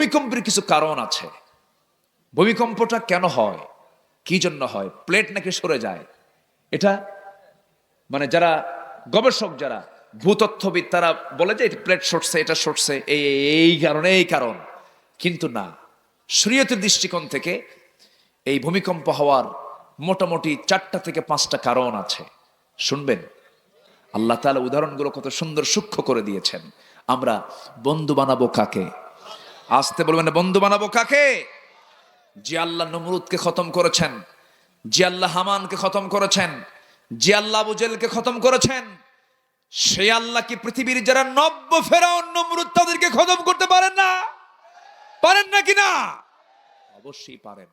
ভূমিকম্পের কিছু কারণ আছে। ভূমিকম্পটা কেন হয়, কি জন্য হয়? প্লেট নাকি সরে যায়, এটা মানে যারা গবেষক, যারা ভূতত্ত্ববিদ, তারা বলে যে প্লেট সরছে, এটা সরছে এই কারণে, এই কারণ। কিন্তু না, শরীয়তের দৃষ্টিকোণ থেকে এই ভূমিকম্প হওয়ার মোটামুটি 4টা থেকে 5টা কারণ আছে। শুনবেন, আল্লাহ তাআলা উদাহরণগুলো কত সুন্দর সূক্ষ্ম করে দিয়েছেন। আমরা বন্ধু বানাবো কাকে? আসতে বলবেন, বন্ধু বানাবো কাকে? যে আল্লাহ নমরুদকে খতম করেছেন, যে আল্লাহ হামানকে খতম করেছেন, যে আল্লাহ আবু জেহেলকে খতম করেছেন, সেই আল্লাহ কি পৃথিবীর যারা নব্য ফেরাউন নমরুদ তাদেরকে খতম করতে পারেন না? পারেন না কিনা? অবশ্যই পারেন।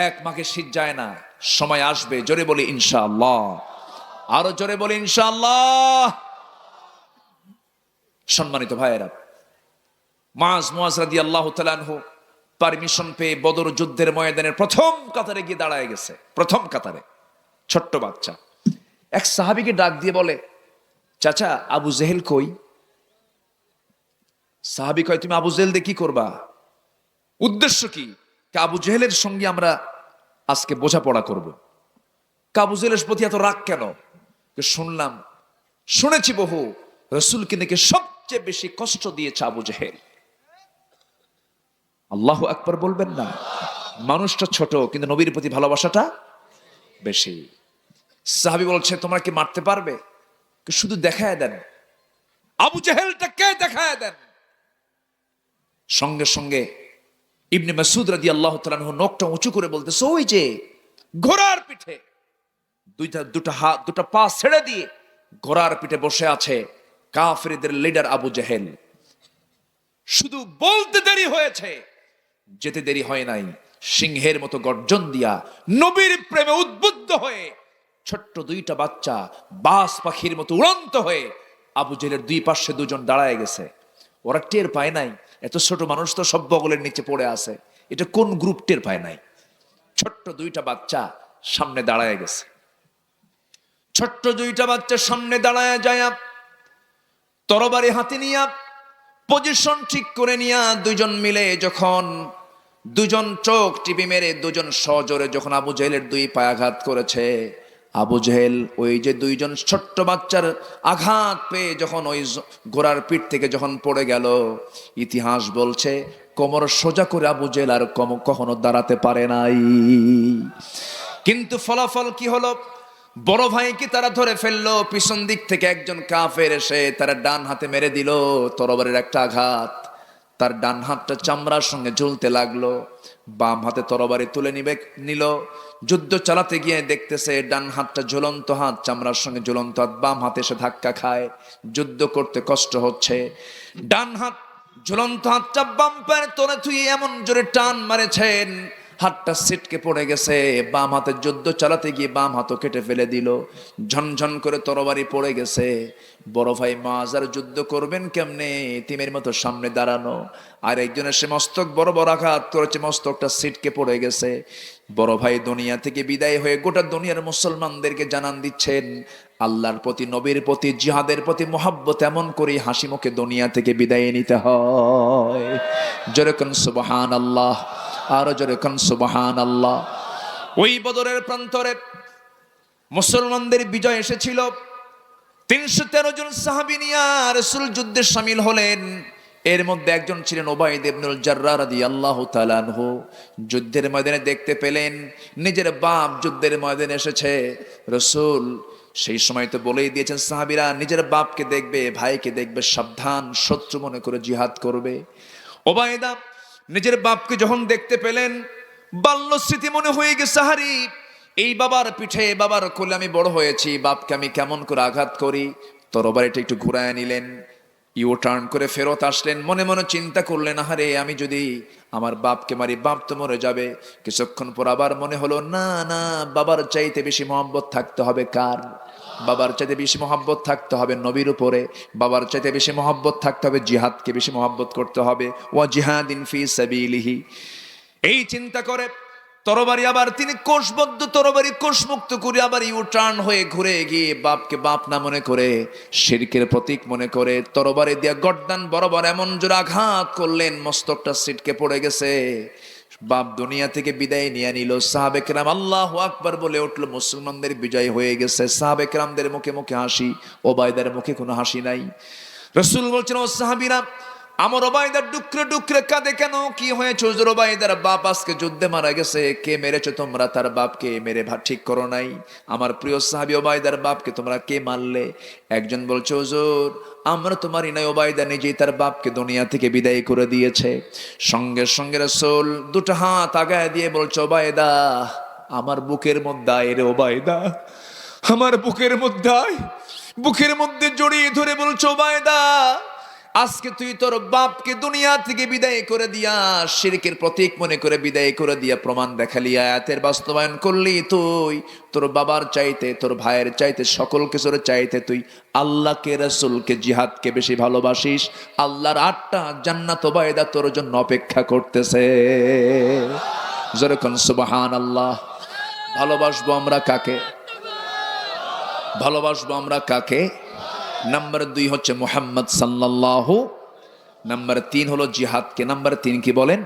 এক মাকে শীত যায় না, সময় আসবে। জোরে বলি ইনশাআল্লাহ, আরো জোরে বলি ইনশাআল্লাহ। সম্মানিত ভাইয়েরা, মুআজ রাদিয়াল্লাহু তাআলা আনহু পারমিশন পেয়ে বদর যুদ্ধের ময়দানের প্রথম কাতারে গিয়ে দাঁড়ায় গেছে। প্রথম কাতারে ছোট্ট বাচ্চা এক সাহাবীকে ডাক দিয়ে বলে, চাচা আবু জেহেল কই? সাহাবী কয়, তুমি আবু জেহেল দিয়ে কি করবা? উদ্দেশ্য কি? আবু জেহেলের সঙ্গে আমরা আজকে বোঝাপড়া করব। আবু জেহেলের প্রতি এত রাগ কেন? শুনেছি বহু রাসূলকে নাকি সবচেয়ে বেশি কষ্ট দিয়েছে আবু জেহেল। আল্লাহু আকবার বলবেন না? মানুষটা ছোট কিন্তু নবীর প্রতি ভালোবাসাটা বেশি। সাহাবী বলছে, তোমরা কি মারতে পারবে? শুধু দেখায় দেন, আবু জেহেলটা কে দেখায় দেন। সঙ্গে সঙ্গে ইবনে মাসউদ রাদিয়াল্লাহু তাআলা আনহু নখটা উঁচু করে বলতেছে, ওই যে ঘোড়ার পিঠে দুটা পা ছেড়ে দিয়ে ঘোড়ার পিঠে বসে আছে কাফেরদের লিডার আবু জেহেল। শুধু বলতে দেরি হয়েছে, যেতে দেরি হয় নাই। সিংহের মতো গর্জন দিয়া নবীর প্রেমে উদ্বুদ্ধ হয়ে ছোট্ট 2টা বাচ্চা বাস পাখির মতো উড়ন্ত হয়ে আবু জেহেলের 2 পাশে 2জন দাঁড়ায় গেছে। ওরা টের পায় নাই, এত ছোট মানুষ তো সব বগলের নিচে পড়ে আছে, এটা কোন গ্রুপ টের পায় নাই। ছোট্ট 2টা বাচ্চা সামনে দাঁড়ায় গেছে। ছোট্ট 2টা বাচ্চা সামনে দাঁড়ায় যায়, তরবারি হাতে নিয়া পজিশন ঠিক করে নিয়া 2জন মিলে যখন 2জন চোখ টিপি মেরে 2জন সজোরে যখন আবু জেহেলের 2 পায়ে আঘাত করেছে, আবু জেহেল ওই যে 2জন ছোট্ট বাচ্চার আঘাত পেয়ে যখন ওই ঘোড়ার পিঠ থেকে যখন পড়ে গেল, ইতিহাস বলছে কোমর সোজা করে আবু জেহেল আর কখনো দাঁড়াতে পারে নাই। কিন্তু ফলাফল কি হলো? বড় ভাইকে তারা ধরে ফেললো। পিছন দিক থেকে একজন কাফের এসে তারা ডান হাতে মেরে দিল তরবারির একটা আঘাত। তার ডান হাতটা চামড়ার সঙ্গে ঝুলতে লাগলো। বাম হাতে তরবারি তুলে নিল। যুদ্ধ চালাতে গিয়ে দেখতেছে ডান হাতটা ঝুলন্ত হাত, চামড়ার সঙ্গে ঝুলন্ত হাত বাম হাতে এসে ধাক্কা খায়। যুদ্ধ করতে কষ্ট হচ্ছে। ডান হাত ঝুলন্ত হাতটা বাম পায়ের তলে তুই এমন জোরে টান মারেছেন, হাতটা ছিটকে পড়ে গেছে। বাম হাতে যুদ্ধ চালাতে গিয়ে বাম হাতও কেটে ফেলে দিল। ঝনঝন করে তরবারি পড়ে গেছে। বড় ভাই মুআজ আর যুদ্ধ করবেন কেমনে? তিমের মতো সামনে দাঁড়ানো। আর একজনের সে মস্তক বড় বড় আঘাত করেছে, মস্তকটা ছিটকে পড়ে গেছে। বড় ভাই দুনিয়া থেকে বিদায় হয়ে গোটা দুনিয়ার মুসলমানদেরকে জানান দিচ্ছেন, আল্লাহর প্রতি, নবীর প্রতি, জিহাদের প্রতি মহব্বত এমন করে হাসি মুখে দুনিয়া থেকে বিদায় নিতে হয়। জোরে কোন সুবহানাল্লাহ, আরো জোরে কোন সুবহানাল্লাহ। ওই বদরের প্রান্তরে মুসলমানদের বিজয় এসেছিল। 313 জন সাহাবী নিয়ে রাসূল যুদ্ধে শামিল হলেন। এর মধ্যে একজন ছিলেন উবাইদ ইবনুল জাররাহ রাদিয়াল্লাহু তাআলা আনহু। যুদ্ধের ময়দানে দেখতে পেলেন নিজের বাপ যুদ্ধের ময়দানে এসেছে। রাসূল সেই সময় তো বলেই দিয়েছেন, সাহাবীরা নিজের বাপকে দেখবে, ভাইকে দেখবে, সাবধান, শত্রু মনে করে জিহাদ করবে। উবাইদা নিজের বাপকে যখন দেখতে পেলেন, বাল্য স্মৃতি মনে হয়ে গেছে, হারি এই বাবার পিঠে, বাবার কোলে আমি বড় হয়েছি, বাপকে আমি কেমন করে আঘাত করি। তরবারিটা একটু ঘুরায় নিলেন, ইউ টার্ন করে ফেরত আসলেন। মনে মনে চিন্তা করলেন, আহারে আমি যদি আমার বাপকে মারি, বাপ তো মরে যাবে। কিছুক্ষণ পর আবার মনে হলো, না না, বাবার চাইতে বেশি মহব্বত থাকতে হবে কার? বাবার চাইতে বেশি মহব্বত থাকতে হবে নবীর উপরে। বাবার চাইতে বেশি মহব্বত থাকতে হবে, জিহাদকে বেশি মহব্বত করতে হবে। ওয়া জিহাদিন ফি সাবিলিহি। এই চিন্তা করে তরবারি আবার তিনি কোষবদ্ধ তরবারি কোষমুক্ত করে আবার ইউটার্ন হয়ে ঘুরে গিয়ে বাপকে বাপ না মনে করে শিরকের প্রতীক মনে করে তরবারি দিয়া গর্দান বরাবর এমন জোরে আঘাত করলেন, মস্তকটা ছিটকে পড়ে গেছে। বাপ দুনিয়া থেকে বিদায় নিয়ে নিল। সাহাবে কেরাম আল্লাহু আকবার বলে উঠল, মুসলমানদের বিজয় হয়ে গেছে। সাহাবে কেরামদের মুখে মুখে হাসি, ওবায়দার মুখে কোনো হাসি নাই। রাসূল বলছেন, ও সাহাবীরা, আমার ওবায়দার ডুকরে ডুকরে কাঁদে কেন? কি হয়েছে হুজুর? ওবায়দার বাপ আজকে যুদ্ধে মারা গেছে। কে মেরেছো তোমরা? তার বাপকে মেরে ঠিক করো নাই। আমার প্রিয় সাহাবী ওবায়দার বাপকে তোমরা কে মারলে? একজন বলছে, হুজুর আমরা তো মারি নাই, ওবায়দা নিজেই তার বাপকে দুনিয়া থেকে বিদায় করে দিয়েছে। সঙ্গে সঙ্গে রাসূল দুটো হাত আগায় দিয়ে বলছে, ওবায়দা আমার বুকের মধ্যে আয় রে ওবায়দা, আমার বুকের মধ্যে আয়। বুকের মধ্যে জড়িয়ে ধরে বলছে, ওবায়দা আজকে তুই তোর বাপকে দুনিয়া থেকে বিদায় করে দিয়া শিরকের প্রতীক মনে করে বিদায় করে দিয়া প্রমাণ দেখালি, আয়াতের বাস্তবায়ন করলি। তুই তোর বাবার চাইতে, তোর ভাইয়ের চাইতে, সকল কিছুর চাইতে তুই আল্লাহকে, রাসূলকে, জিহাদকে বেশি ভালোবাসিস। আল্লাহর 8টা জান্নাত ওবায়দা তোর জন্য অপেক্ষা করতেছে। যেরকম সুবহানাল্লাহ। ভালোবাসবো আমরা কাকে? ভালোবাসবো আমরা কাকে? নাম্বার 2 হচ্ছে মুহাম্মদ সাল্লাল্লাহু, নাম্বার 3 হলো জিহাদকে। নাম্বার 3 কি বলেন?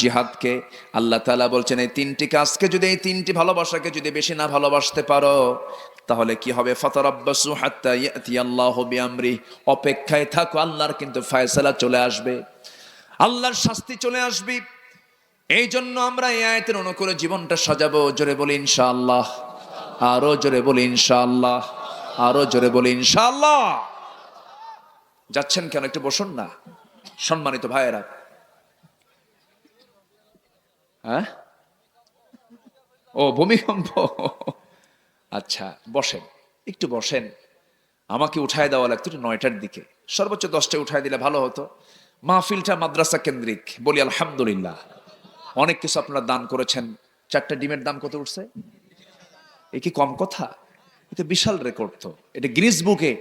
জিহাদকে। আল্লাহ তাআলা বলছেন এই 3টি কাজকে যদি, এই 3টি ভালোবাসাকে যদি বেশি না ভালোবাসতে পারো তাহলে কি হবে? ফাতারাব্বাসু হাত্তা ইয়াতিয়াল্লাহু বিআমরি, অপেক্ষায় থাকো, আল্লাহর কিন্তু ফয়সালা চলে আসবে, আল্লাহর শাস্তি চলে আসবে। এই জন্য আমরা এই আয়াতের অনুকূলে জীবনটা সাজাবো। জোরে বলি ইনশাআল্লাহ, আরো জোরে বলি ইনশাআল্লাহ, আরো জোরে বলি ইনশাআল্লাহ। যাচ্ছেন কেন? একটু বসুন না সম্মানিত ভাইয়েরা। হ্যাঁ, ও ভূমিকম্প, আচ্ছা বসেন, একটু বসেন। আমাকে উঠায় দেওয়া লাগতো 9টার দিকে, সর্বোচ্চ 10টায় উঠায় দিলে ভালো হতো। মাহফিলটা মাদ্রাসা কেন্দ্রিক, বলি আলহামদুলিল্লাহ। অনেক কিছু আপনারা দান করেছেন। 4টা ডিমের দাম কত উঠছে? এ কি কম কথা? এটা বিশাল রেকর্ড। তো এটা গিনেস বুকে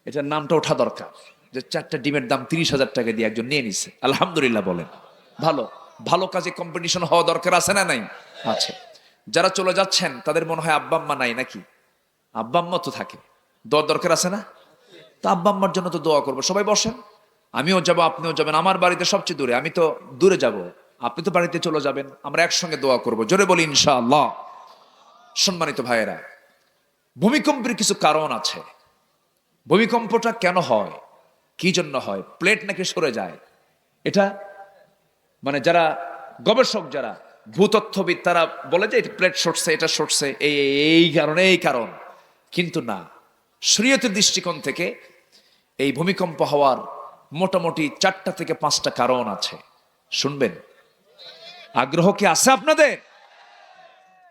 এটার নামটা ওঠা দরকার, যে 4টা ডিমের দাম 30,000 টাকা দিয়ে একজন নিয়ে নিছে। আলহামদুলিল্লাহ বলেন। ভালো ভালো কাজে কম্পিটিশন হওয়া দরকার আছে না নাই? আছে। যারা চলে যাচ্ছেন তাদের মনে হয় আব্বা আম্মা নাই নাকি? আব্বা আম্মা তো থাকে, দোয়া দরকার আছে না? তো আব্বা আম্মার জন্য তো দোয়া করবো। সবাই বসেন, আমিও যাব, আপনিও যাবেন। আমার বাড়িতে সবচেয়ে দূরে, আমি তো দূরে যাব, আপনি তো বাড়িতে চলে যাবেন, আমরা একসঙ্গে দোয়া করব। জোরে বলি ইনশাআল্লাহ। সম্মানিত ভাইয়েরা, ভূমিকম্পের কিছু কারণ আছে। ভূমিকম্পটা কেন হয়, কি জন্য হয়? প্লেট নাকি সরে যায়, এটা মানে যারা গবেষক, যারা ভূতত্ত্ববিদ, তারা বলে যে প্লেট সরছে, এটা সরছে এই কারণে, এই কারণ। কিন্তু না, শরীয়তের দৃষ্টিকোণ থেকে এই ভূমিকম্প হওয়ার মোটামুটি 4টা থেকে 5টা কারণ আছে। শুনবেন? আগ্রহ কি আছে আপনাদের?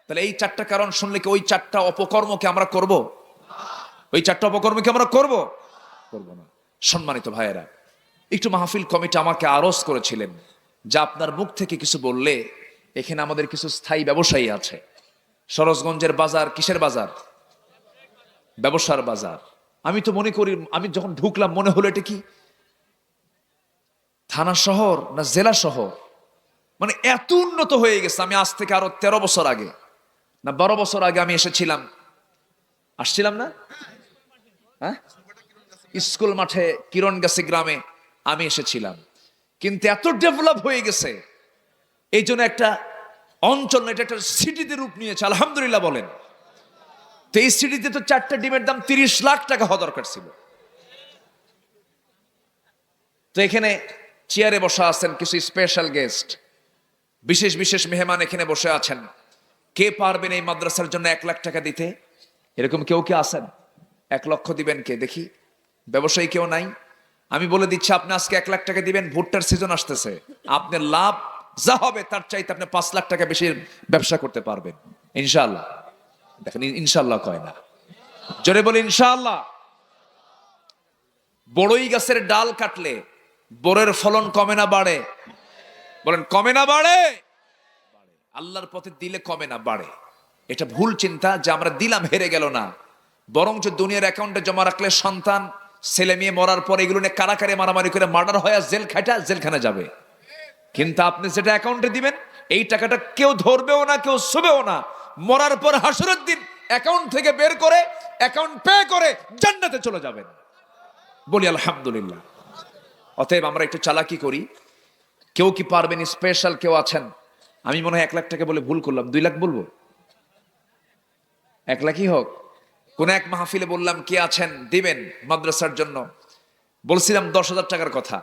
তাহলে এই 4টা কারণ শুনলে কি ওই 4টা অপকর্মকে আমরা করব? ওই 4টা অপকর্মকে আমরা করব? করব না। সম্মানিত ভাইয়েরা, একটু মাহফিল কমিটি আমাকে আরজ করেছিলেন যে আপনার মুখ থেকে কিছু বললে এখানে আমাদের কিছু স্থায়ী ব্যবসায়ী আছে। সরোজগঞ্জের বাজার কিসের বাজার? ব্যবসার বাজার। আমি তো মনে করি, আমি যখন ঢুকলাম মনে হলো এটা কি থানা শহর না জেলা শহর, মানে এত উন্নত হয়ে গেছে। আমি আজ থেকে আরো 13 বছর আগে না 12 বছর আগে আমি এসেছিলাম, আসছিলাম না? হ্যাঁ, স্কুল মাঠে কিরণগাছি গ্রামে আমি এসেছিলাম। কিন্তু এত ডেভেলপ হয়ে গেছে, এই জন্য একটা অঞ্চল, এটা একটা সিটিতে রূপ নিয়েছে। আলহামদুলিল্লাহ বলেন। তো এই সিটিতে তো 4টা ডিমের দাম 30 লাখ টাকা হওয়া দরকার ছিল। তো এখানে চেয়ারে বসা আছেন কিছু স্পেশাল গেস্ট, বিশেষ বিশেষ মেহমান এখানে বসে আছেন। কে পারবেন এই মাদ্রাসার জন্য 1 লাখ টাকা দিতে? এরকম কেউ কি আছেন? 1 লক্ষ দিবেন কে দেখি? ব্যবসায়ী কেউ নাই? আমি বলে দিচ্ছি, আপনি আজকে 1 লাখ টাকা দিবেন, ভুট্টার সিজন আসতেছে, আপনার লাভ যা হবে তার চাইতে আপনি 5 লাখ টাকা বেশি ব্যবসা করতে পারবেন ইনশাআল্লাহ। দেখেন, ইনশাআল্লাহ কয় না, জোরে বলি ইনশাআল্লাহ। বড়ই গাছের ডাল কাটলে বড়ের ফলন কমে না বাড়ে? বলেন, কমে না বাড়ে? আল্লাহর পথে দিলে কমে না বাড়ে। এটা ভুল চিন্তা যে আমরা দিলাম হেরে গেল না, বরঞ্চ দুনিয়ার অ্যাকাউন্টে জমা রাখলে সন্তান ছেলে মেয়ে মরার পর এগুলো নিয়ে কারাকারে মারামারি করে মার্ডার হয়ে জেল খাটা জেলখানে যাবে। কিন্তু আপনি যেটা অ্যাকাউন্টে দিবেন এই টাকাটা কেউ ধরবেও না, কেউ ছুবেও না। মরার পর হাসরের দিন অ্যাকাউন্ট থেকে বের করে অ্যাকাউন্ট পে করে জান্নাতে চলে যাবেন। বলি আলহামদুলিল্লাহ। অতএব আমরা একটু চালাকি করি। কেউ কি পারবেন? স্পেশাল কেউ আছেন? আমি মনে হয় 1 লাখ টাকা বলে ভুল করলাম, 2 লাখ বলবো? 1 লাখই হোক। কোন এক মাহফিলে বললাম কে আছেন দিবেন মাদ্রাসার জন্য, বলছিলাম 10,000 টাকার কথা।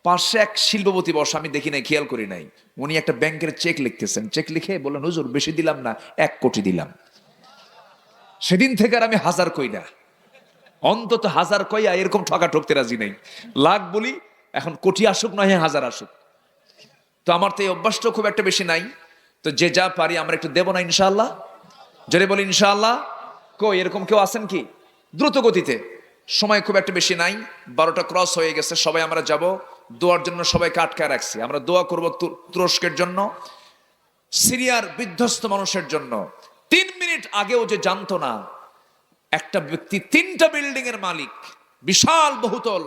পাশে এক শিল্পপতি বসা, আমি দেখি নাই, খেয়াল করি নাই, উনি একটা ব্যাংকের চেক লিখতেছেন। চেক লিখে বললেন, হুজুর বেশি দিলাম না, 1 কোটি দিলাম। সেদিন থেকে আর আমি হাজার কই না, অন্তত হাজার কইয়া এরকম ঠকা ঠকতে রাজি নেই। লাখ বলি, এখন কোটি আসুক নয় হাজার আসুক। তো আমার তো এই অভ্যাসটা খুব একটা বেশি নাই। তো যে যা পারি আমরা একটু দেব না ইনশাআল্লাহ? জোরে বলি ইনশাআল্লাহ। কই এরকম কেউ আছেন কি? দ্রুত গতিতে, সময় খুব একটা বেশি নাই, 12টা ক্রস হয়ে গেছে। সবাই আমরা যাব দোয়ার জন্য, সবাইকে আটকায় রাখছি। আমরা দোয়া করব তুরস্কের জন্য, সিরিয়ার বিধ্বস্ত মানুষের জন্য। 3 মিনিট আগেও যে জানতো না একটা ব্যক্তি 3টা বিল্ডিং এর মালিক, বিশাল বহুতল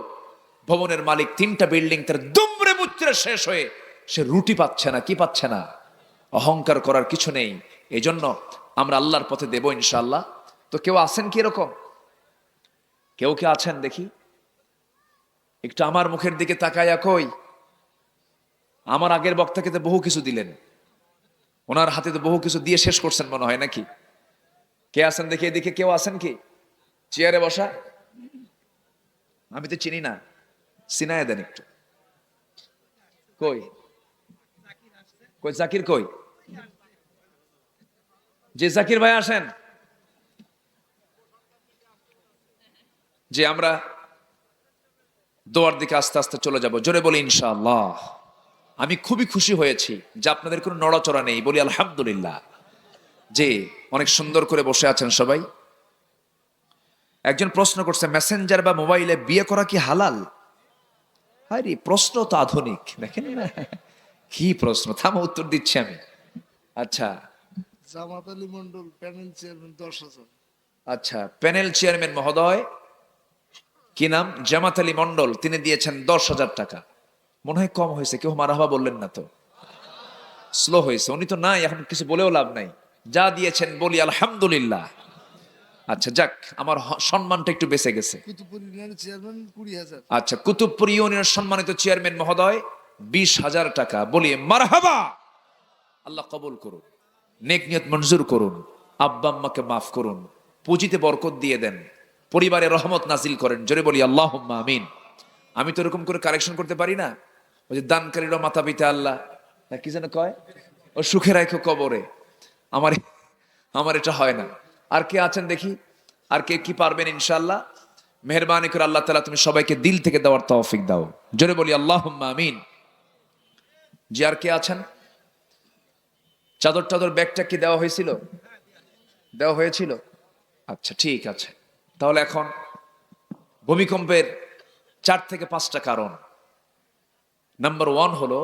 ভবনের মালিক, 3টা বিল্ডিং তার দুমড়ে মুচড়ে শেষ হয়ে সে রুটি পাচ্ছে না। কি পাচ্ছে না? অহংকার করার কিছু নেই। এই জন্য আমরা আল্লাহর পথে দেব ইনশাআল্লাহ। তো কেউ আছেন কি এরকম? কেউ কি আছেন দেখি? একটু আমার মুখের দিকে তাকায়া কই। আমার আগের বক্তাকে তো বহু কিছু দিলেন, ওনার হাতে তো বহু কিছু দিয়ে শেষ করছেন মনে হয়, নাকি? কে আছেন দেখি এদিকে? কেউ আছেন কি? চেয়ারে বসা, আমি তো চিনি না, চিনায় দেন একটু। কই কই জাকির কই? যে জাকির ভাই আসেন। যে আমরা দোয়ার দিকে আস্তে আস্তে চলে যাব। জোরে বলি ইনশাআল্লাহ। আমি খুবই খুশি হয়েছি যে আপনাদের কোনো নড়াচড়া নেই। বলি আলহামদুলিল্লাহ। যে অনেক সুন্দর করে বসে আছেন সবাই। একজন প্রশ্ন করছে, মেসেঞ্জার বা মোবাইলে বিয়ে করা কি হালাল? আরে প্রশ্ন তো আধুনিক, দেখেন না কি প্রশ্ন। থামো, উত্তর দিচ্ছি আমি। আচ্ছা, জামাত আলী মন্ডল প্যানেল চেয়ারম্যান 10,000। আচ্ছা, প্যানেল চেয়ারম্যান মহোদয়, কি নাম? জামাত আলী মন্ডল, তিনি দিয়েছেন 10,000 টাকা। মনে হয় কম হয়েছে, কেউ মারহাবা বললেন না তো? স্লো হয়েছে, উনি তো নাই, এখন কিছু বলেও লাভ নাই। যা দিয়েছেন বলি আলহামদুলিল্লাহ। আচ্ছা যাক, আমার সম্মানটা একটু বেঁচে গেছে। কুতুবপুর ইউনিয়নের চেয়ারম্যান 20,000। আচ্ছা, কুতুবপুর ইউনিয়নের সম্মানিত চেয়ারম্যান মহোদয় 20,000 টাকা। বলি মারহাবা। আল্লাহ কবুল করুন, নেক নিয়ত মঞ্জুর করুন, আব্বা আম্মাকে মাফ করুন, পুঁজিতে বরকত দিয়ে দেন, পরিবারে রহমত নাজিল করেন। জোরে বলি আল্লাহুম্মা আমিন। আমি তো এরকম করে কারেকশন করতে পারি না। ওই যে দানকারীরা মাতা পিতা আল্লাহ, না কি যেন কয়, ও সুখে রাখো কবরে। আমার আমার এটা হয় না। আর কে আছেন দেখি? আর কে কি পারবেন? ইনশাআল্লাহ মেহেরবানি করে আল্লাহ তাআলা তুমি সবাইকে দিল থেকে দেওয়ার তৌফিক দাও। জোরে বলি আল্লাহুম্মা আমিন। জি, আর কে আছেন? চাদর টাদর ব্যাগটা কি দেওয়া হয়েছিল? দেওয়া হয়েছিল। আচ্ছা ঠিক আছে। তাহলে এখন ভূমিকম্পের 4 থেকে 5টা কারণ। নাম্বার 1 হলো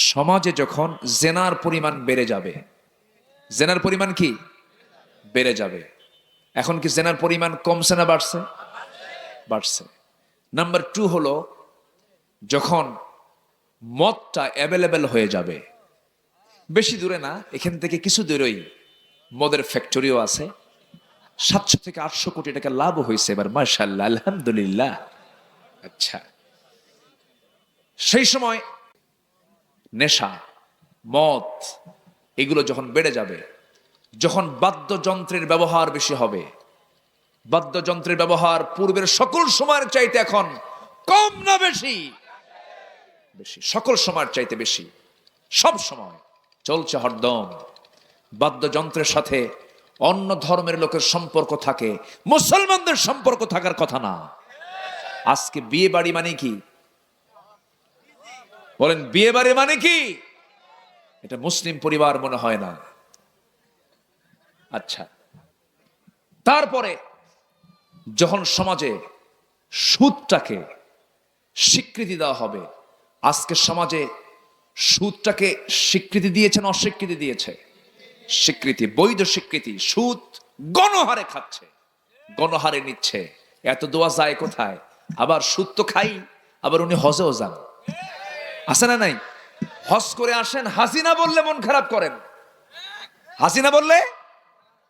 সমাজে যখন জেনার পরিমাণ বেড়ে যাবে। জেনার পরিমাণ কি বেড়ে যাবে? এখন কি জেনার পরিমাণ কমছে না বাড়ছে? বাড়ছে। নাম্বার 2 হলো যখন মদটা অ্যাভেলেবেল হয়ে যাবে। বেশি দূরে না, এখান থেকে কিছু দূরেই মদের ফ্যাক্টরিও আছে। 700 থেকে 800 কোটি টাকা লাভ হয়েছে এবার, মাশাআল্লাহ, আলহামদুলিল্লাহ। আচ্ছা, সেই সময় নেশা, মদ, এগুলো যখন বেড়ে যাবে, যখন বাদ্যযন্ত্রের ব্যবহার বেশি হবে, বাদ্যযন্ত্রের ব্যবহার পূর্বের সকল সময়ের চাইতে এখন কম না বেশি? বেশি, সকল সময়ের চাইতে বেশি। সব সময় চলছে হরদম। বাদ্যযন্ত্রের সাথে অন্য ধর্মের লোকের সম্পর্ক থাকে, মুসলমানদের সম্পর্ক থাকার কথা না। আজকে বিয়ে বাড়ি মানে কি? বলেন, বিয়ে বাড়ি মানে কি? এটা মুসলিম পরিবার মনে হয় না। আচ্ছা, তারপরে যখন সমাজে সুদটাকে স্বীকৃতি দেওয়া হবে। আজকে সমাজে সুদটাকে স্বীকৃতি দিয়েছেন, অস্বীকৃতি দিয়েছে? স্বীকৃতি, বৈধ স্বীকৃতি। সুদ গণহারে খাচ্ছে, গণহারে নিচ্ছে। এত দোয়া যায় কোথায়? আবার সুদ তো খাই, আবার উনি হজেও যান। আছে না নাই? হজ করে আসেন, হাসিনা বললে মন খারাপ করেন। হাসিনা বললে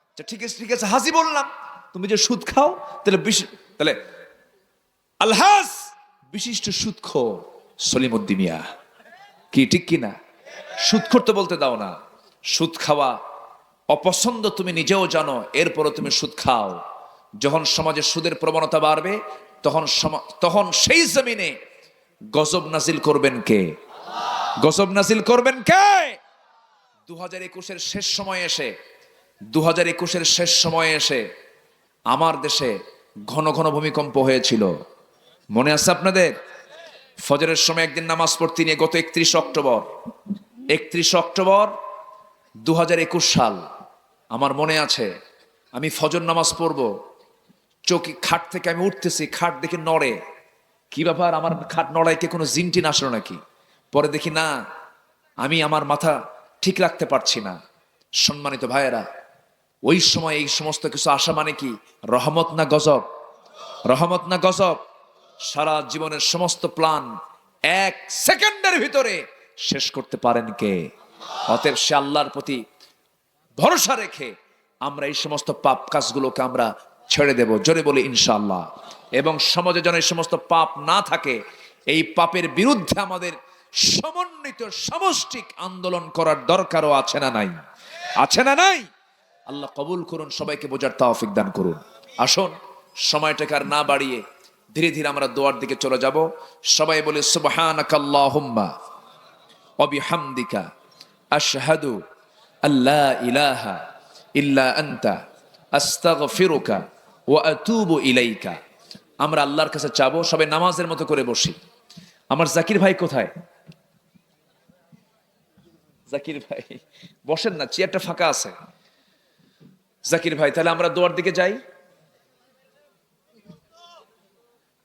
আচ্ছা ঠিক আছে ঠিক আছে, হাসি বললাম, তুমি যে সুদ খাও তাহলে আলহাস বিশিষ্ট সুদখোর সলিমুদ্দিন মিয়া, কি ঠিক কিনা? সুদখোর তো বলতে দাও না। সুদ খাওয়া অপছন্দ তুমি নিজেও জানো, এরপরও তুমি সুদ খাও। যখন সমাজে সুদের প্রবণতা বাড়বে তখন সেই জমিনে গজব নাজিল করবেন কে? গজব নাজিল করবেন কে? 2021-এর শেষ সময়ে এসে আমার দেশে ঘন ঘন ভূমিকম্প হয়েছিল, মনে আছে আপনাদের? ফজরের সময় একদিন নামাজ পড়তে নিয়ে গত 31 অক্টোবর 2021 সাল, আমার মনে আছে, আমি ফজর নামাজ পড়ব, খাট থেকে আমি উঠতেছি, খাট দেখে নড়ে। কি ব্যাপার, আমার খাট নড়ায় কে কোনো জিনটিন আসলো নাকি? পরে দেখি না, আমি আমার মাথা ঠিক রাখতে পারছি না। সম্মানিত ভাইয়েরা, ওই সময় এই সমস্ত কিছু আসা মানে কি রহমত না গজব? রহমত না গজব? সারা জীবনের সমস্ত প্ল্যান 1 সেকেন্ডের ভিতরে শেষ করতে পারেন কে? অতএব সে আল্লাহর প্রতি ভরসা রেখে আমরা এই সমস্ত পাপ কাজগুলোকে আমরা ছেড়ে দেব, জোরে বলি ইনশাআল্লাহ। এবং সমাজে যেন এই সমস্ত পাপ না থাকে, এই পাপের বিরুদ্ধে আমাদের সমন্বিত সামষ্টিক আন্দোলন করার দরকারও আছে না নাই? আছে না নাই? আল্লাহ কবুল করুন, সবাইকে বোঝার তৌফিক দান করুন। আসুন সময়টাকে আর না বাড়িয়ে ধীরে ধীরে আমরা দোয়ার দিকে চলে যাব। সবাই বলে সুবহানাকাল্লাহুম্মা ওয়া বিহামদিকা আশহাদু আল্লা ইলাহা ইল্লা আনতা আস্তাগফিরুকা ওয়া আতুবু ইলাইকা। আমরা আল্লাহর কাছে চাবো, সবাই নামাজের মতো করে বসি। আমার জাকির ভাই কোথায়? জাকির ভাই বসেন না, চেয়ারটা ফাঁকা আছে। জাকির ভাই, তাহলে আমরা দোয়ার দিকে যাই।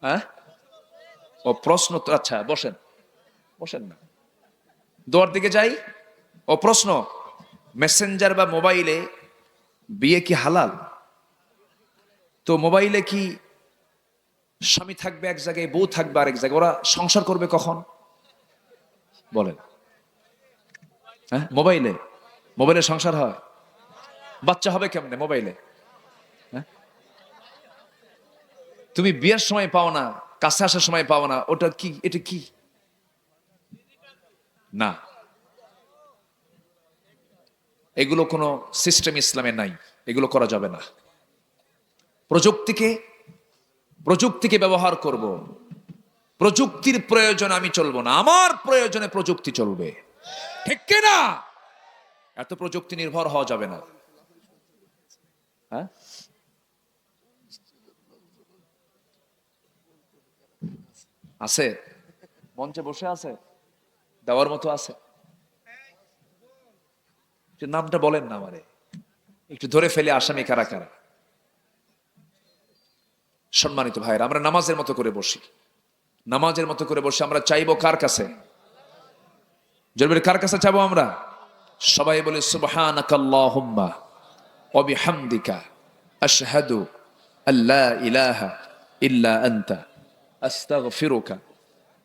হ্যাঁ, ও প্রশ্ন তো, আচ্ছা বসেন না, দোয়ার দিকে যাই। ও প্রশ্ন, মেসেঞ্জার বা মোবাইলে বিয়ে কি হালাল? তো মোবাইলে কি স্বামী থাকবে এক জায়গায়, বউ থাকবে আরেক জায়গায়, ওরা সংসার করবে কখন বলেন? হ্যাঁ, মোবাইলে সংসার হয়? বাচ্চা হবে কেমনে মোবাইলে? হ্যাঁ, তুমি বিয়ের সময় পাও না, কাছে আসার সময় পাও না, ওটা কি? এটা কি না, এগুলো কোনো সিস্টেম ইসলামে নাই, এগুলো করা যাবে না। প্রযুক্তিকে ব্যবহার করব, প্রযুক্তির প্রয়োজনে আমি চলবো না, আমার প্রয়োজনে প্রযুক্তি চলবে, ঠিক কিনা? এত প্রযুক্তি নির্ভর হওয়া যাবে না। হ্যাঁ, আছে, মঞ্চে বসে আছে, দেওয়ার মতো আছে। নামটা বলেন না আমারে, একটু ধরে ফেলে আসামি কারা কারা। সম্মানিত ভাইরা, আমরা নামাজের মতো করে বসি। আমরা চাইবো কার কাছে? জরুরি কার কাছে চাইবো আমরা? সবাই বলে সুবহানাকাল্লাহুম্মা ওয়া বিহামদিকা আশহাদু আল্লা ইলাহা ইল্লা আনতা আস্তাগফিরুকা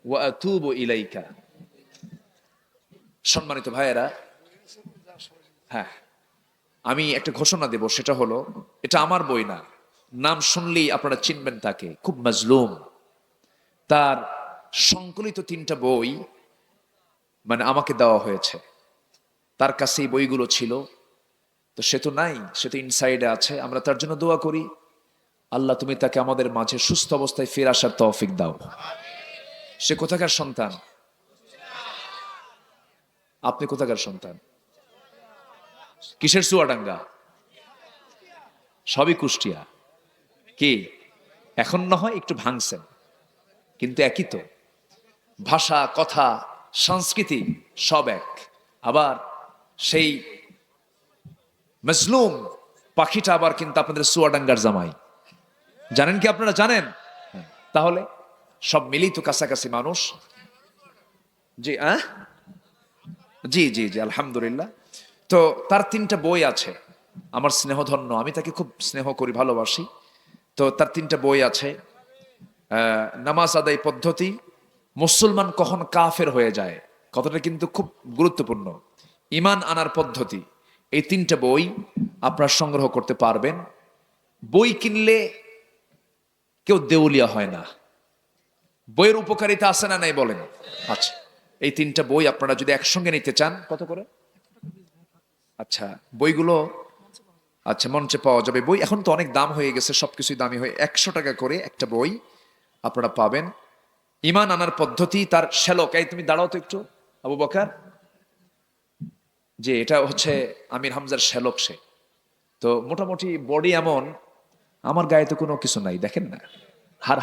ওয়া আতুবু ইলাইকা। সম্মানিত ভাইয়েরা, হ্যাঁ, আমি একটা ঘোষণা দেব, সেটা হলো, এটা আমার বই না, নাম শুনলেই আপনারা চিনবেন তাকে, খুব মাজলুম। তার সংকলিত 3টা বই মানে আমাকে দেওয়া হয়েছে, তার কাছে এই বইগুলো ছিল। তো সে তো নাই, সে তো ইনসাইডে আছে। আমরা তার জন্য দোয়া করি, আল্লাহ তুমি তাকে আমাদের মাঝে সুস্থ অবস্থায় ফিরে আসার তৌফিক দাও। সে কোথাকার সন্তান? আপনি কোথাকার সন্তান? কিসের চুয়াডাঙ্গা? সবই কুষ্টিয়া। কি এখন না হয় একটু ভাঙছেন, কিন্তু একই তো ভাষা, কথা, সংস্কৃতি সব এক। আবার সেই মজলুম পাখিটা আবার কিন্তু আপনাদের চুয়াডাঙ্গার জামাই, জানেন কি? আপনারা জানেন? তাহলে সব মিলিত কাছাকাছি মানুষ। জি জি জি জি, আলহামদুলিল্লাহ। তো তার 3টা বই আছে, আমার স্নেহধন্য, আমি তাকে খুব স্নেহ করি, ভালোবাসি। তো তার 3টা বই আছে, নামাজ আদায় পদ্ধতি, মুসলমান কখন কাফের হয়ে যায়, কথাটা কিন্তু খুব গুরুত্বপূর্ণ। ঈমান আনার পদ্ধতি, এই 3টা বই আপনারা সংগ্রহ করতে পারবেন। বই কিনলে কেউ দেউলিয়া হয় না। বইয়ের উপকারিতা আছে না নাই বলেন? আচ্ছা, এই 3টা বই আপনারা যদি একসঙ্গে নিতে চান, কত করে? আচ্ছা, বইগুলো আচ্ছা মঞ্চে পাওয়া যাবে। বই এখন তো অনেক দাম হয়ে গেছে, সবকিছুই দামি হয়ে, 100 টাকা করে একটা বই আপনারা পাবেন। ঈমান আনার পদ্ধতি, তার শ্যালক। এই তুমি দাঁড়াও তো একটু, আবু বকর, যে এটা হচ্ছে আমির হামজার শ্যালক। সে তো মোটামুটি বডি এমন, আমার গায়ে তো কোনো কিছু নাই, দেখেন না,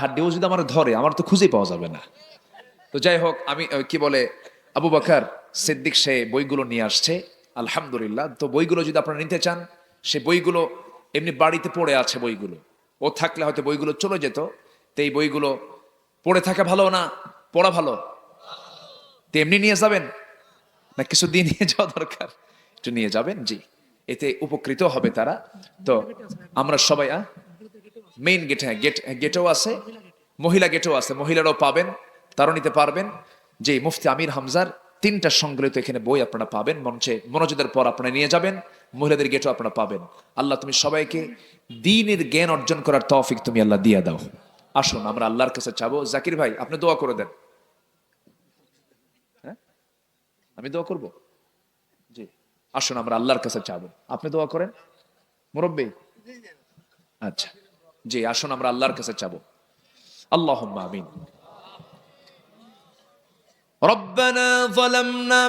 হাড্ডিও যদি আমার ধরে, আমার তো খুঁজে পাওয়া যাবে না। তো যাই হোক, আমি কি বলে, আবু বকর সিদ্দিক সে বইগুলো নিয়ে আসছে, আলহামদুলিল্লাহ। তো বইগুলো যদি আপনারা নিতে চান, সে বইগুলো এমনি বাড়িতে পড়ে আছে বইগুলো, ও থাকলে হয়তো বইগুলো চলে যেত। তো এই বইগুলো পড়ে থাকা ভালো না পড়া ভালো? তো এমনি নিয়ে যাবেন না কিছু দিয়ে নিয়ে যাওয়া দরকার? একটু নিয়ে যাবেন, জি, এতে উপকৃত হবে তারা। তো আমরা সবাই মেইন গেট, হ্যাঁ গেটও আছে, মহিলা গেটও আছে, মহিলারাও পাবেন, তারাও নিতে পারবেন। যে মুফতি আমির হামজার 3টা সংকলিত এখানে বই আপনারা পাবেন। মঞ্চে মনোযোগের পর আপনারা নিয়ে যাবেন, মহিলাদের গেটও আপনারা পাবেন। আল্লাহ তুমি সবাইকে দ্বীনের জ্ঞান অর্জন করার তৌফিক তুমি আল্লাহ দিয়ে দাও। আসুন আমরা আল্লাহর কাছে চাবো। জাকির ভাই, আপনি দোয়া করে দেন। হ্যাঁ, আমি দোয়া করব? জি, আসুন আমরা আল্লাহর কাছে চাবো, আপনি দোয়া করেন মুরব্বী। আচ্ছা, জি, আসুন আমরা আল্লাহর কাছে চাবো। আল্লাহুম্মা আমিন। ربنا ظلمنا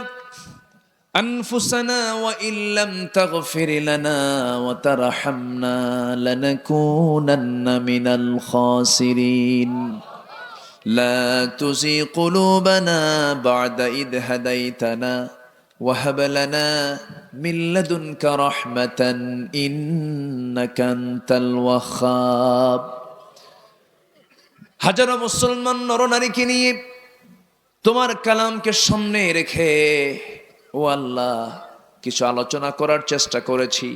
أنفسنا وإن لم تغفر لنا وترحمنا لنكونن من الخاسرين لا تزغ قلوبنا بعد إذ هديتنا وهب لنا من لدنك رحمة إنك أنت الوهاب। হাজারো মুসলমান নরনারীকে নিয়ে তোমার কালামকে সামনে রেখে ও আল্লাহ কিছু আলোচনা করার চেষ্টা করেছি।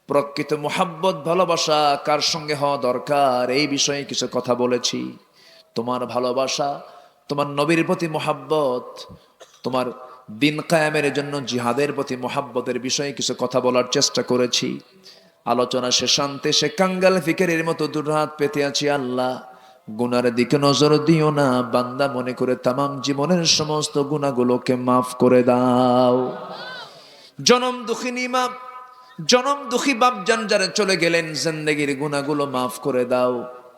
প্রকৃত মুহাব্বত ভালোবাসা কার সঙ্গে হওয়া দরকার এই বিষয়ে কিছু কথা বলেছি। তোমার ভালোবাসা, তোমার নবীর প্রতি মুহাব্বত, তোমার দিন কায়েমের জন্য জিহাদের প্রতি মুহাব্বতের বিষয়ে কিছু কথা বলার চেষ্টা করেছি। আলোচনা শেষান্তে সে কাঙ্গাল ফিকিরের মতো দুহাত পেতে আছি। আল্লাহ, গুনার দিকে নজর দিও না, বান্দা মনে করে তামাম জীবনের সমস্ত গুনাহগুলোকে মাফ করে দাও। জনম দুঃখিনী মা, জনম দুঃখী বাপ জান যারা চলে গেলেন, জিন্দেগির গুনাহগুলো মাফ করে দাও,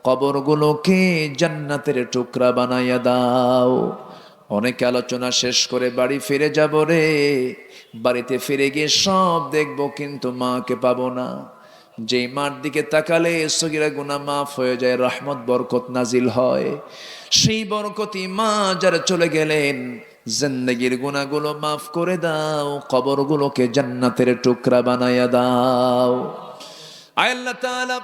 কবরগুলোকে জান্নাতের টুকরা বানাইয়া দাও। অনেকে আলোচনা শেষ করে বাড়ি ফিরে যাব রে, বাড়িতে ফিরে গিয়ে সব দেখবো কিন্তু মাকে পাবো না। যেই মার দিকে তাকালে সগীরা গুনাহ মাফ হয়ে যায়, রহমত বরকত নাজিল হয়। সেই বরকতি মা যারা চলে গেলেন, জিন্দেগির গুনাহগুলো মাফ করে দাও, কবরগুলোকে জান্নাতের টুকরা বানাইয়া দাও। আয় আল্লাহ তাআলা,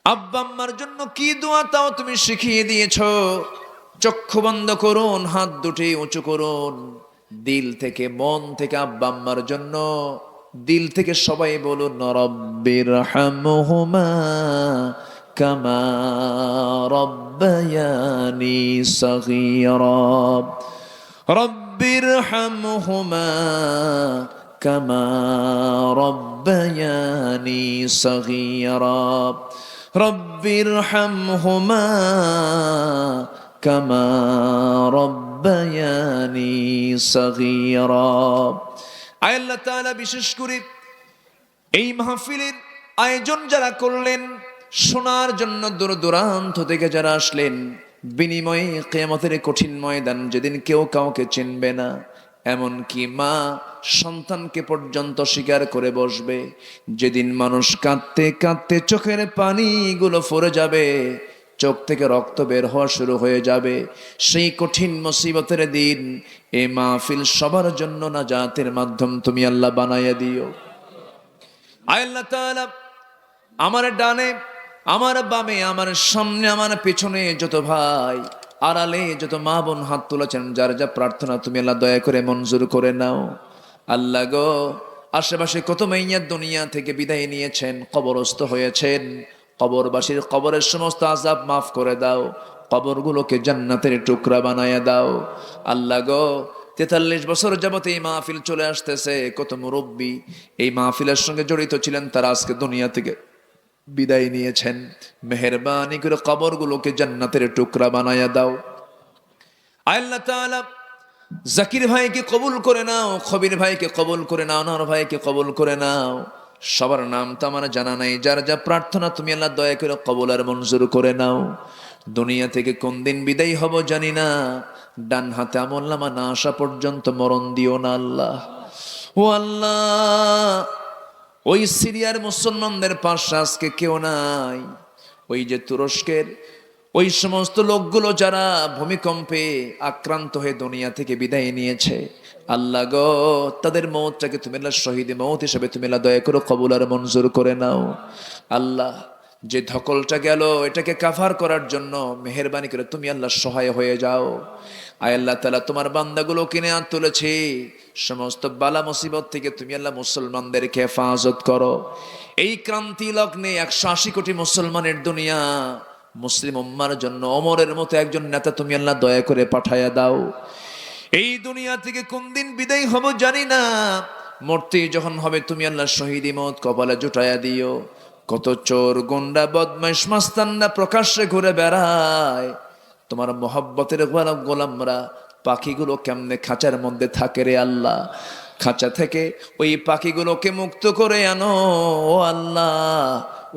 আব্বা আম্মার জন্য কি দোয়া তাও তুমি শিখিয়ে দিয়েছো। চক্ষু বন্ধ করুন, হাত দুটি উঁচু করুন, দিল থেকে মন থেকে আব্বা আম্মার জন্য দিল থেকে সবাই বলুন, রব্বির হামহুমা কামা রব্বায়ানি সগীরা, রব্বির হামহুমা কামা রব্বায়ানি সগীরা, রব্বির হামহুমা কামা রব্বায়ানি সগীরা। আয় আল্লাহ তাআলা, বিশেষ করে এই মাহফিলের আয়োজন যারা করলেন, শোনার জন্য দূর দূরান্ত থেকে যারা আসলেন, বিনিময়ে কিয়ামতের কঠিন ময়দান যেদিন কেউ কাউকে চিনবে না, এমনকি মা সন্তানকে পর্যন্ত স্বীকার করে বসবে, যেদিন মানুষ কাঁদতে কাঁদতে চোখের পানিগুলো ফরে যাবে, চোখ থেকে রক্ত বের হওয়া শুরু হয়ে যাবে, সেই কঠিন মুসিবতের দিন এই মাহফিল সবার জন্য নাজাতের মাধ্যম তুমি আল্লাহ বানাইয়া দিও। আয় আল্লাহ তাআলা, আমার ডানে, আমার বামে, আমার সামনে, আমার পেছনে যত ভাই, আড়ালে যত মা বোন হাত তুলেছেন, যার যা প্রার্থনা তুমি আল্লাহ দয়া করে মঞ্জুর করে নাও। আল্লাহ গো, আশেপাশে কত মাইয়া দুনিয়া থেকে বিদায় নিয়েছেন, কবরস্থ হয়েছেন, কবরবাসীর কবরের সমস্ত আযাব মাফ করে দাও, কবরগুলোকে জান্নাতের টুকরা বানায়া দাও। আল্লাহ গো, 43 বছর যাবত এই মাহফিল চলে আসতেছে, কত মুরব্বী এই মাহফিলের সঙ্গে জড়িত ছিলেন, তারা আজকে দুনিয়া থেকে বিদায় নিয়েছেন। মেহেরবানি করে কবরগুলোকে জান্নাতের টুকরা বানায়া দাও। আল্লাহ তাআলা জাকির ভাইকে কবুল করে নাও, খবির ভাইকে কবুল করে নাও, নর ভাইকে কবুল করে নাও। সবার নাম তো আমার জানা নাই, যার যা প্রার্থনা তুমি আল্লাহ দয়া করে কবুল আর মঞ্জুর করে নাও। দুনিয়া থেকে কোন দিন বিদায় হব জানি না, ডান হাতে আমলনামা না আসা পর্যন্ত মরণ দিও না আল্লাহ। ও আল্লাহ, ওই সিরিয়ার মুসলমানদের পাশে আজকে কেউ নাই। ওই যে তুরস্কের ওই সমস্ত লোকগুলো যারা ভূমিকম্পে আক্রান্ত হয়ে দুনিয়া থেকে বিদায় নিয়েছে, আল্লাহ গো, তাদের মৌতটাকে তুমি আল্লাহ শহীদ মৌত হিসেবে তুমি আল্লাহ দয়া করে কবুল আর মঞ্জুর করে নাও। আল্লাহ, যে ধকলটা গেল এটাকে কাভার করার জন্য মেহেরবানি করে তুমি আল্লাহ সহায় হয়ে যাও। আয় আল্লাহ তাআলা, তোমার বান্দাগুলো কিনে আন তুলেছি, সমস্ত বালা মুসিবত থেকে তুমি আল্লাহ মুসলমানদেরকে হেফাজত করো। এই ক্রান্তি লগ্নে 180 কোটি মুসলমানের দুনিয়া, মুসলিম উম্মার জন্য ওমরের মতো একজন নেতা তুমি আল্লাহ দয়া করে পাঠায়া দাও। এই দুনিয়া থেকে কোন দিন বিদায় হব জানি না, মরতে যখন হবে তুমি আল্লাহ শহীদ মত কপালে জুটায়া দিও। কত চোর গুন্ডা বদমাইশ মাস্তানরা প্রকাশ্যে ঘুরে বেড়ায়, তোমার মোহাব্বতের গোলামরা পাখিগুলো কেমনে খাঁচার মধ্যে থাকে রে আল্লাহ, খাঁচা থেকে ওই পাখিগুলোকে মুক্ত করে আনো ও আল্লাহ।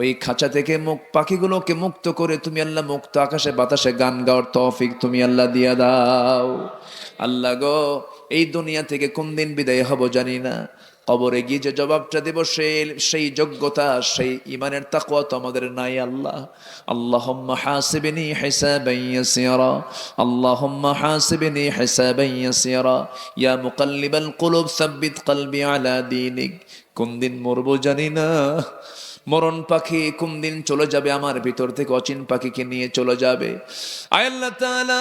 ওই খাঁচা থেকে পাখিগুলোকে মুক্ত করে তুমি আল্লাহ মুক্ত আকাশে বাতাসে গান গাওয়ার তৌফিক তুমি আল্লাহ দিয়া দাও। আল্লাহ গো, এই দুনিয়া থেকে কোন দিন বিদায় হব জানি না, কবরে গিয়ে যে জবাবটা দেব সেই যোগ্যতা, সেই ইমানের তাকওয়া তো আমাদের নাই আল্লাহ। আল্লাহুম্মা হাসিবনি হিসাবান ইয়াসিরা, আল্লাহুম্মা হাসিবনি হিসাবান ইয়াসিরা, ইয়া মুকাল্লিবাল কুলুব সাব্বিত কলবি আলা দীনিক। কোন দিন মরবো জানি না, মরণ পাখি কোন দিন চলে যাবে আমার ভিতর থেকে, অচিন পাখিকে নিয়ে চলে যাবে। আয় আল্লাহ তাআলা,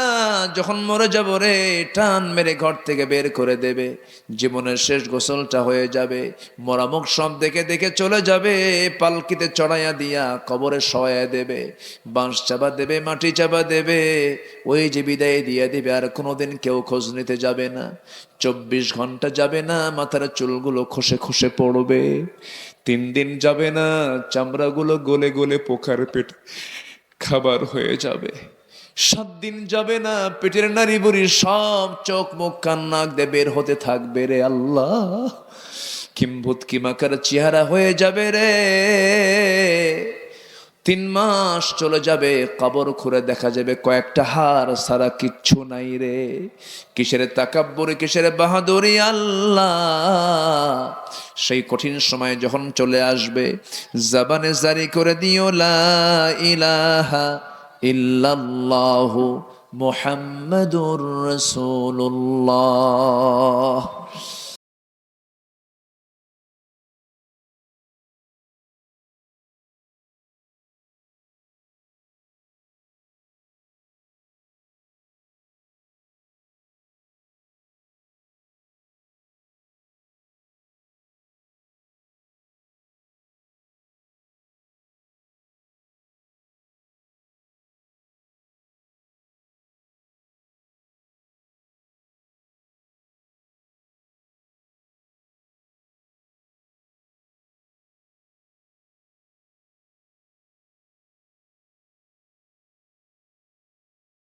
যখন মরে যাব রে, টান মেরে ঘর থেকে বের করে দেবে, জীবনের শেষ গোসলটা হয়ে যাবে, মরামুখ সব দেখে দেখে চলে যাবে, পালকিতে চড়াইয়া দিয়া কবরে শোয়া দেবে, বাঁশ চাপা দেবে, মাটি চাপা দেবে, ওই যে বিদায় দিয়ে দিবে। আর কোনোদিন কেউ খোঁজ নিতে যাবে না, 24 ঘন্টা যাবে না, মাথার চুলগুলো খসে খসে পড়বে, 3 দিন যাবে না, চামড়াগুলো গলে গলে পোকার পেট খাবার হয়ে যাবে, 7 দিন যাবে না, পেটের নারী বুড়ি সব চোখ মুখ কান নাক দিয়ে বের হতে থাকবে রে আল্লাহ। কিম্ভূত কিমাকার চেহারা হয়ে যাবে রে, 3 মাস চলে যাবে, কবর খুঁড়ে দেখা যাবে কয়েকটা হাড় সারা কিচ্ছু নাই রে। কিসের তাকাব্বুরি, কিসের বাহাদুরি আল্লাহ। সেই কঠিন সময় যখন চলে আসবে, জবানে জারি করে দিও লা ইলাহা ইল্লাল্লাহু মুহাম্মাদুর রাসূলুল্লাহ।